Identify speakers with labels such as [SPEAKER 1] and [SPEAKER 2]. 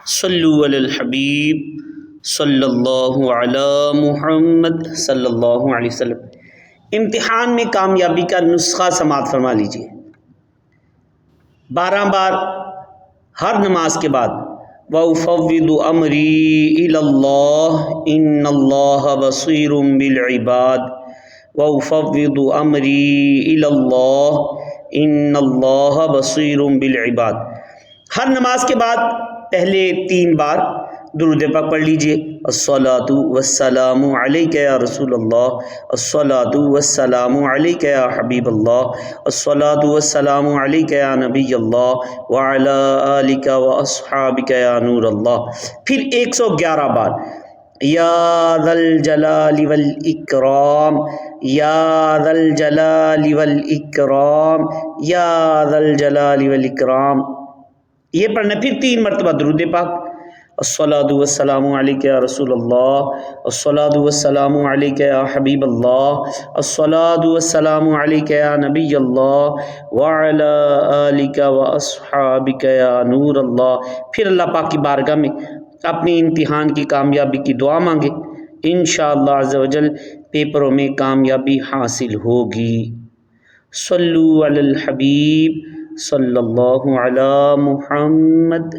[SPEAKER 1] صلو علی الحبیب صلی اللہ علی محمد صلی اللہ علیہ وسلم۔ امتحان میں کامیابی کا نسخہ سماعت فرما لیجیے۔ 12 بار ہر نماز کے بعد وَأُفَوِّضُ أَمْرِي إِلَى اللَّهِ إِنَّ اللَّهَ بَصِيرٌ بِالْعِبَادِ وَأُفَوِّضُ أَمْرِي إِلَى اللَّهِ إِنَّ اللَّهَ بَصِيرٌ بِالْعِبَادِ۔ ہر نماز کے بعد پہلے 3 بار درود پاک پڑھ لیجئے۔ الصلاۃ والسلام علیک یا رسول اللہ، الصلاۃ والسلام علیک یا حبیب اللہ، الصلاۃ والسلام علیک یا نبی اللہ وعلی آلک واصحابک یا نور اللہ۔ پھر 111 بار یا ذا الجلال والاکرام، یا ذا الجلال والاکرام، یا ذا الجلال والاکرام، یہ پڑھنا۔ پھر 3 مرتبہ درود پاک۔ الصلاۃ والسلام علیک یا رسول اللہ، الصلاۃ والسلام علیک یا حبیب اللہ، الصلاۃ والسلام علیک یا نبی اللہ وعلی آلک واصحابک یا نور اللہ۔ پھر اللہ پاک کی بارگاہ میں اپنی امتحان کی کامیابی کی دعا مانگے، انشاءاللہ عز و جل پیپروں میں کامیابی حاصل ہوگی۔ صلو علی الحبیب صلی اللہ علی محمد۔